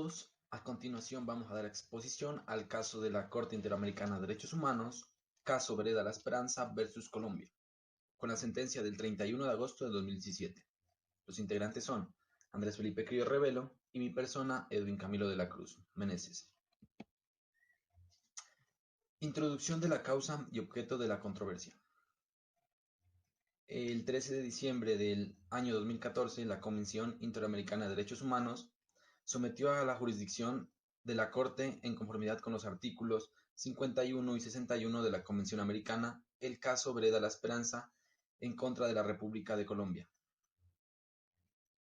todos, a continuación vamos a dar exposición al caso de la Corte Interamericana de Derechos Humanos, caso Vereda La Esperanza versus Colombia, con la sentencia del 31 de agosto de 2017. Los integrantes son Andrés Felipe Crillo Revelo y mi persona, Edwin Camilo de la Cruz Meneses. Introducción de la causa y objeto de la controversia. El 13 de diciembre del año 2014, la Comisión Interamericana de Derechos Humanos sometió a la jurisdicción de la Corte, en conformidad con los artículos 51 y 61 de la Convención Americana, el caso Vereda La Esperanza en contra de la República de Colombia.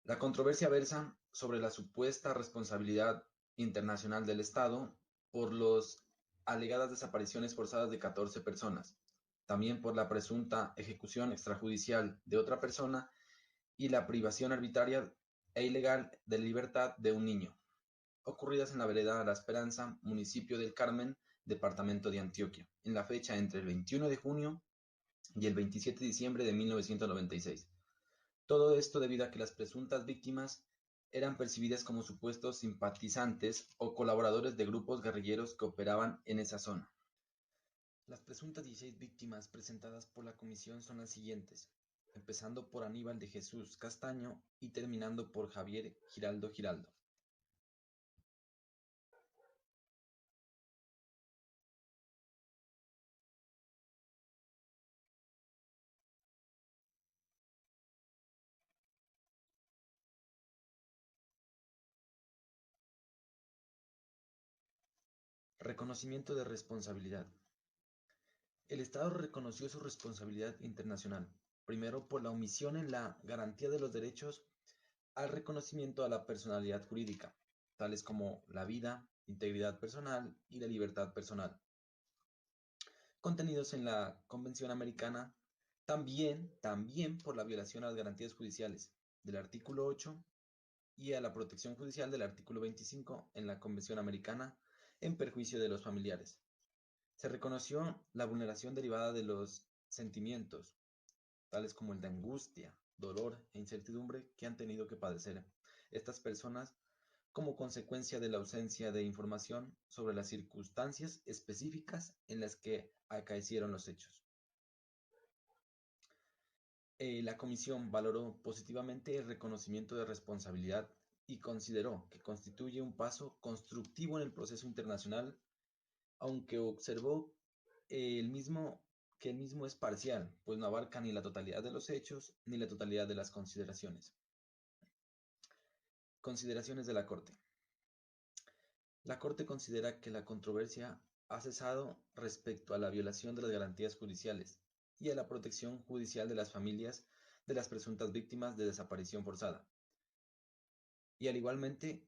La controversia versa sobre la supuesta responsabilidad internacional del Estado por las alegadas desapariciones forzadas de 14 personas, también por la presunta ejecución extrajudicial de otra persona y la privación arbitraria e ilegal de libertad de un niño, ocurridas en la vereda La Esperanza, municipio del Carmen, departamento de Antioquia, en la fecha entre el 21 de junio y el 27 de diciembre de 1996. Todo esto debido a que las presuntas víctimas eran percibidas como supuestos simpatizantes o colaboradores de grupos guerrilleros que operaban en esa zona. Las presuntas 16 víctimas presentadas por la comisión son las siguientes, empezando por Aníbal de Jesús Castaño y terminando por Javier Giraldo Giraldo. Reconocimiento de responsabilidad. El Estado reconoció su responsabilidad internacional, primero por la omisión en la garantía de los derechos al reconocimiento a la personalidad jurídica, tales como la vida, integridad personal y la libertad personal, contenidos en la Convención Americana, también por la violación a las garantías judiciales del artículo 8 y a la protección judicial del artículo 25 en la Convención Americana en perjuicio de los familiares. Se reconoció la vulneración derivada de los sentimientos, tales como el de angustia, dolor e incertidumbre que han tenido que padecer estas personas como consecuencia de la ausencia de información sobre las circunstancias específicas en las que acaecieron los hechos. La Comisión valoró positivamente el reconocimiento de responsabilidad y consideró que constituye un paso constructivo en el proceso internacional, aunque observó que el mismo es parcial, pues no abarca ni la totalidad de los hechos ni la totalidad de las consideraciones. Consideraciones de la Corte. La Corte considera que la controversia ha cesado respecto a la violación de las garantías judiciales y a la protección judicial de las familias de las presuntas víctimas de desaparición forzada. Y al igualmente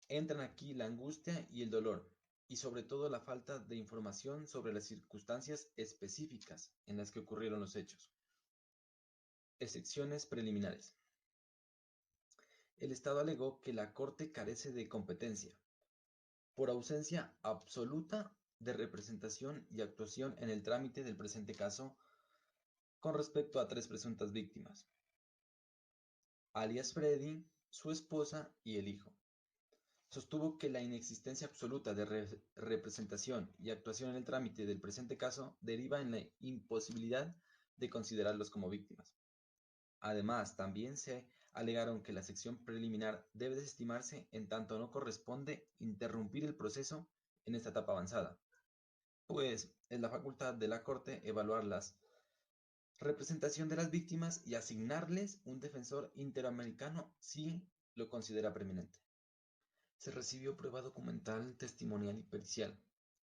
entran aquí la angustia y el dolor, y sobre todo la falta de información sobre las circunstancias específicas en las que ocurrieron los hechos. Excepciones preliminares. El Estado alegó que la Corte carece de competencia, por ausencia absoluta de representación y actuación en el trámite del presente caso con respecto a 3 presuntas víctimas, alias Freddy, su esposa y el hijo. Sostuvo que la inexistencia absoluta de representación y actuación en el trámite del presente caso deriva en la imposibilidad de considerarlos como víctimas. Además, también se alegaron que la sección preliminar debe desestimarse en tanto no corresponde interrumpir el proceso en esta etapa avanzada, pues es la facultad de la Corte evaluar la representación de las víctimas y asignarles un defensor interamericano si lo considera preeminente. Se recibió prueba documental, testimonial y pericial.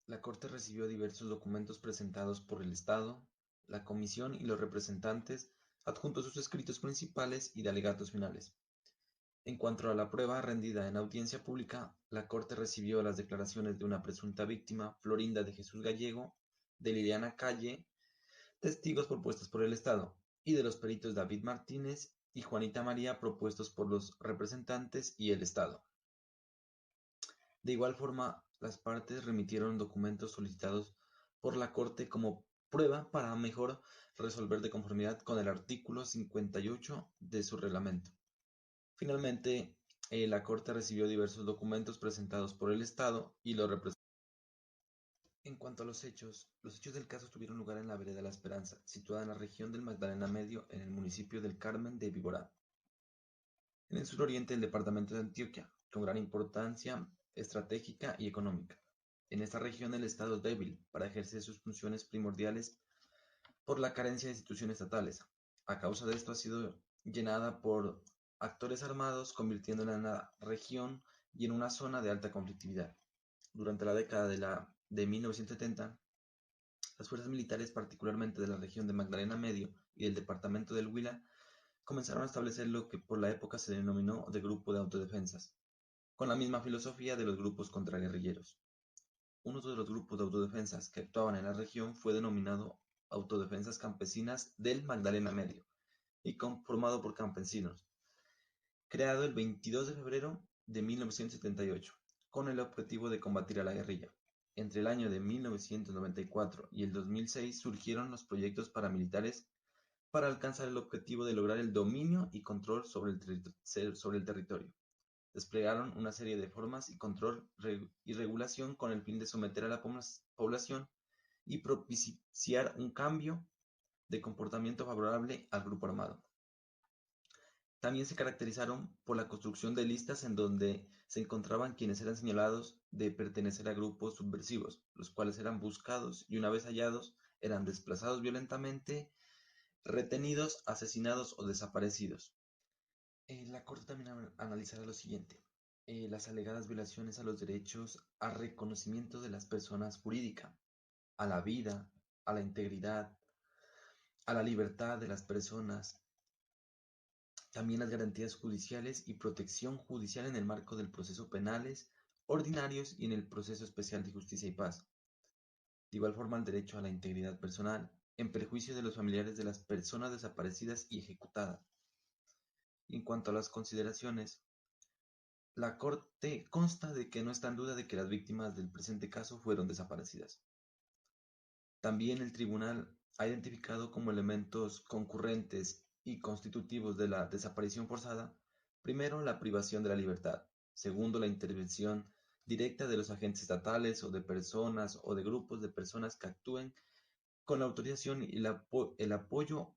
La Corte recibió diversos documentos presentados por el Estado, la Comisión y los representantes, adjuntos sus escritos principales y de alegatos finales. En cuanto a la prueba rendida en audiencia pública, la Corte recibió las declaraciones de una presunta víctima, Florinda de Jesús Gallego, de Liliana Calle, testigos propuestos por el Estado, y de los peritos David Martínez y Juanita María propuestos por los representantes y el Estado. De igual forma, las partes remitieron documentos solicitados por la Corte como prueba para mejor resolver de conformidad con el artículo 58 de su reglamento. Finalmente, La Corte recibió diversos documentos presentados por el Estado y los representantes. En cuanto a los hechos del caso tuvieron lugar en la vereda La Esperanza, situada en la región del Magdalena Medio, en el municipio del Carmen de Viborá, en el suroriente del departamento de Antioquia, con gran importancia estratégica y económica. En esta región el Estado es débil para ejercer sus funciones primordiales por la carencia de instituciones estatales. A causa de esto ha sido llenada por actores armados, convirtiéndola en la región y en una zona de alta conflictividad. Durante la década de 1970, las fuerzas militares, particularmente de la región de Magdalena Medio y del departamento del Huila, comenzaron a establecer lo que por la época se denominó de grupo de autodefensas, con la misma filosofía de los grupos contraguerrilleros. Uno de los grupos de autodefensas que actuaban en la región fue denominado Autodefensas Campesinas del Magdalena Medio y conformado por campesinos, creado el 22 de febrero de 1978, con el objetivo de combatir a la guerrilla. Entre el año de 1994 y el 2006 surgieron los proyectos paramilitares para alcanzar el objetivo de lograr el dominio y control sobre el territorio. Desplegaron una serie de formas y control y regulación con el fin de someter a la población y propiciar un cambio de comportamiento favorable al grupo armado. También se caracterizaron por la construcción de listas en donde se encontraban quienes eran señalados de pertenecer a grupos subversivos, los cuales eran buscados y una vez hallados eran desplazados violentamente, retenidos, asesinados o desaparecidos. La Corte también analizará lo siguiente: las alegadas violaciones a los derechos a reconocimiento de las personas jurídicas, a la vida, a la integridad, a la libertad de las personas, también las garantías judiciales y protección judicial en el marco del proceso penales ordinarios y en el proceso especial de justicia y paz. De igual forma, el derecho a la integridad personal, en perjuicio de los familiares de las personas desaparecidas y ejecutadas. En cuanto a las consideraciones, la Corte consta de que no está en duda de que las víctimas del presente caso fueron desaparecidas. También el tribunal ha identificado como elementos concurrentes y constitutivos de la desaparición forzada, primero, la privación de la libertad; segundo, la intervención directa de los agentes estatales o de personas o de grupos de personas que actúen con la autorización y el apoyo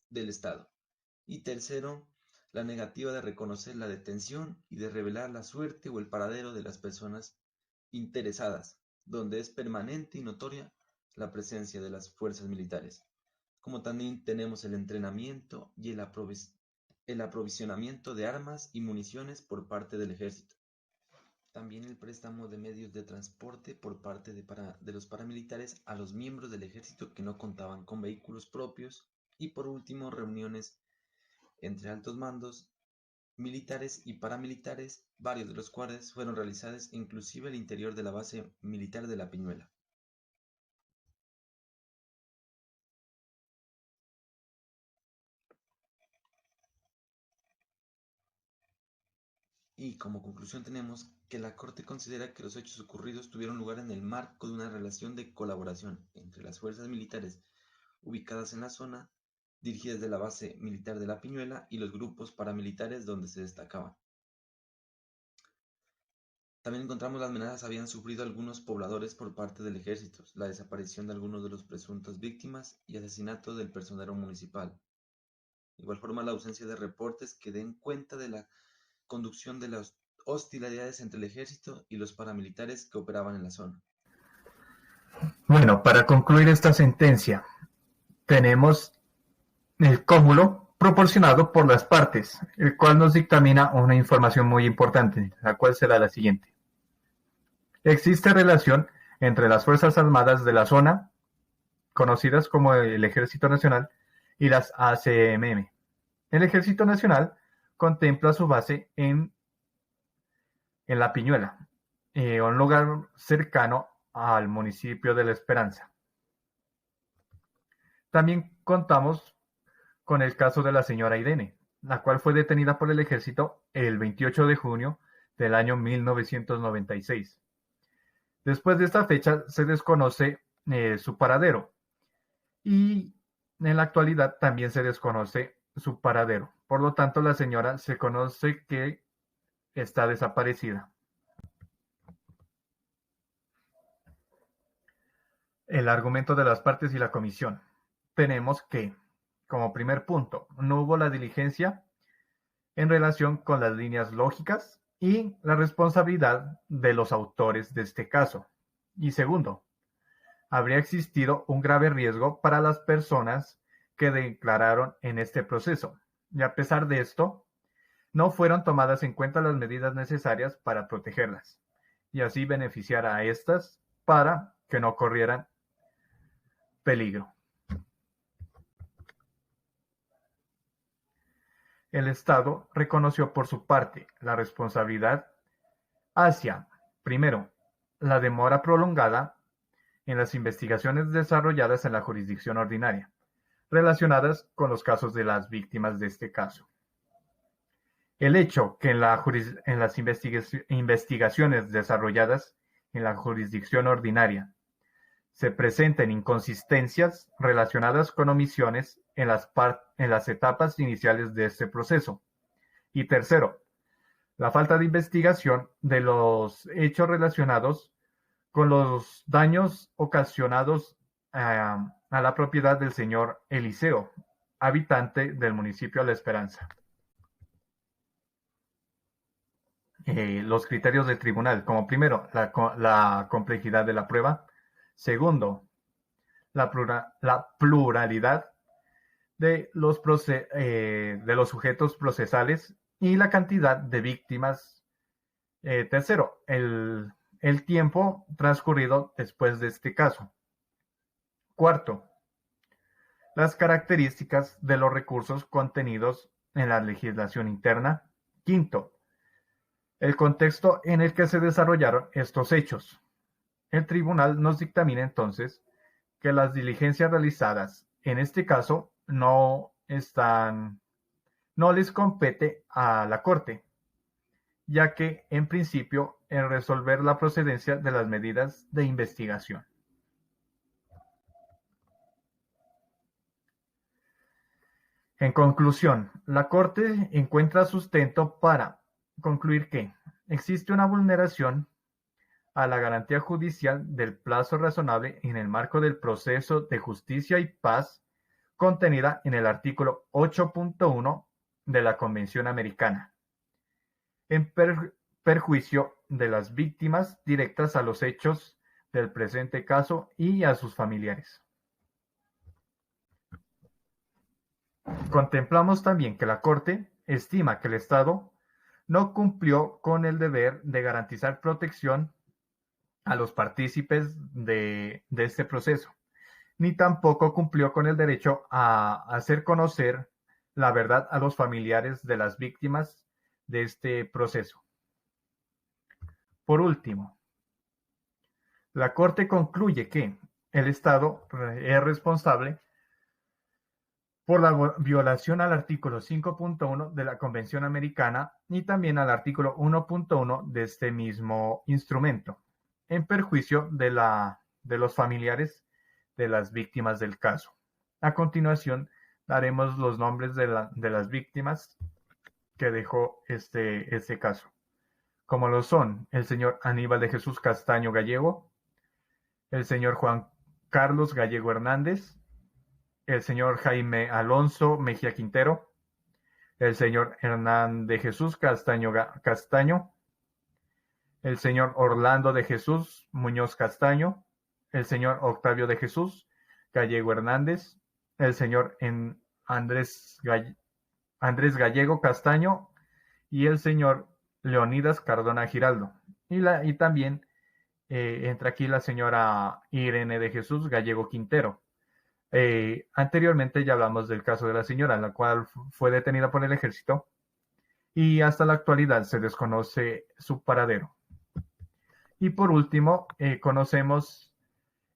del Estado; y tercero, la negativa de reconocer la detención y de revelar la suerte o el paradero de las personas interesadas, donde es permanente y notoria la presencia de las fuerzas militares, como también tenemos el entrenamiento y el aprovisionamiento de armas y municiones por parte del ejército. También el préstamo de medios de transporte por parte de los paramilitares a los miembros del ejército que no contaban con vehículos propios. Y por último, reuniones entre altos mandos militares y paramilitares, varios de los cuales fueron realizados inclusive al interior de la base militar de La Piñuela. Y como conclusión tenemos que la Corte considera que los hechos ocurridos tuvieron lugar en el marco de una relación de colaboración entre las fuerzas militares ubicadas en la zona, dirigidas de la base militar de La Piñuela, y los grupos paramilitares donde se destacaban. También encontramos las amenazas habían sufrido algunos pobladores por parte del ejército, la desaparición de algunos de los presuntas víctimas y asesinato del personero municipal. De igual forma, la ausencia de reportes que den cuenta de la conducción de las hostilidades entre el ejército y los paramilitares que operaban en la zona. Bueno, para concluir esta sentencia, tenemos el cúmulo proporcionado por las partes, el cual nos dictamina una información muy importante, la cual será la siguiente. Existe relación entre las Fuerzas Armadas de la zona, conocidas como el Ejército Nacional, y las ACMM. El Ejército Nacional contempla su base en La Piñuela, un lugar cercano al municipio de La Esperanza. También contamos con el caso de la señora Irene, la cual fue detenida por el ejército el 28 de junio del año 1996. Después de esta fecha se desconoce su paradero y en la actualidad también se desconoce su paradero. Por lo tanto, la señora se conoce que está desaparecida. El argumento de las partes y la comisión. Tenemos que, como primer punto, no hubo la diligencia en relación con las líneas lógicas y la responsabilidad de los autores de este caso. Y segundo, habría existido un grave riesgo para las personas que declararon en este proceso. Y a pesar de esto, no fueron tomadas en cuenta las medidas necesarias para protegerlas y así beneficiar a estas para que no corrieran peligro. El Estado reconoció por su parte la responsabilidad hacia, primero, la demora prolongada en las investigaciones desarrolladas en la jurisdicción ordinaria, relacionadas con los casos de las víctimas de este caso. El hecho que en las investigaciones desarrolladas en la jurisdicción ordinaria se presenten inconsistencias relacionadas con omisiones en las etapas iniciales de este proceso. Y tercero, la falta de investigación de los hechos relacionados con los daños ocasionados a la propiedad del señor Eliseo, habitante del municipio La Esperanza. Los criterios del tribunal, como primero, la complejidad de la prueba. Segundo, la pluralidad de los sujetos procesales y la cantidad de víctimas. Tercero, el tiempo transcurrido después de este caso. Cuarto, las características de los recursos contenidos en la legislación interna. Quinto, el contexto en el que se desarrollaron estos hechos. El tribunal nos dictamina entonces que las diligencias realizadas en este caso no les compete a la Corte, ya que en principio en resolver la procedencia de las medidas de investigación. En conclusión, la Corte encuentra sustento para concluir que existe una vulneración a la garantía judicial del plazo razonable en el marco del proceso de justicia y paz contenida en el artículo 8.1 de la Convención Americana, en perjuicio de las víctimas directas a los hechos del presente caso y a sus familiares. Contemplamos también que la Corte estima que el Estado no cumplió con el deber de garantizar protección a los partícipes de este proceso, ni tampoco cumplió con el derecho a hacer conocer la verdad a los familiares de las víctimas de este proceso. Por último, la Corte concluye que el Estado es responsable por la violación al artículo 5.1 de la Convención Americana y también al artículo 1.1 de este mismo instrumento, en perjuicio de los familiares de las víctimas del caso. A continuación, daremos los nombres de las víctimas que dejó este caso, como lo son el señor Aníbal de Jesús Castaño Gallego, el señor Juan Carlos Gallego Hernández, el señor Jaime Alonso Mejía Quintero, el señor Hernán de Jesús Castaño, el señor Orlando de Jesús Muñoz Castaño, el señor Octavio de Jesús Gallego Hernández, el señor Andrés Gallego Castaño y el señor Leonidas Cardona Giraldo. Y también entra aquí la señora Irene de Jesús Gallego Quintero. Anteriormente ya hablamos del caso de la señora, la cual fue detenida por el ejército y hasta la actualidad se desconoce su paradero. Y por último, conocemos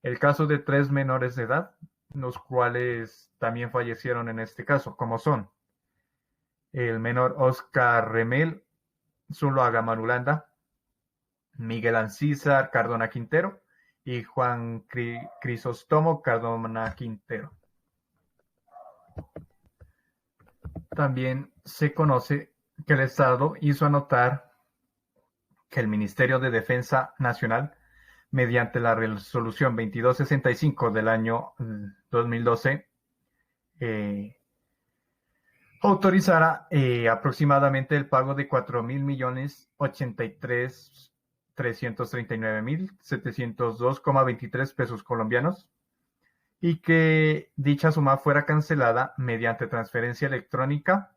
el caso de 3 menores de edad, los cuales también fallecieron en este caso, como son el menor Oscar Remel Zuluaga Marulanda, Miguel Ancísar Cardona Quintero y Juan Crisóstomo Cardona Quintero. También se conoce que el Estado hizo anotar que el Ministerio de Defensa Nacional, mediante la resolución 2265 del año 2012, autorizara aproximadamente el pago de 4.083.339.702,23 pesos colombianos, y que dicha suma fuera cancelada mediante transferencia electrónica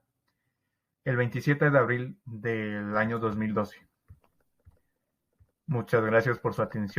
el 27 de abril del año 2012. Muchas gracias por su atención.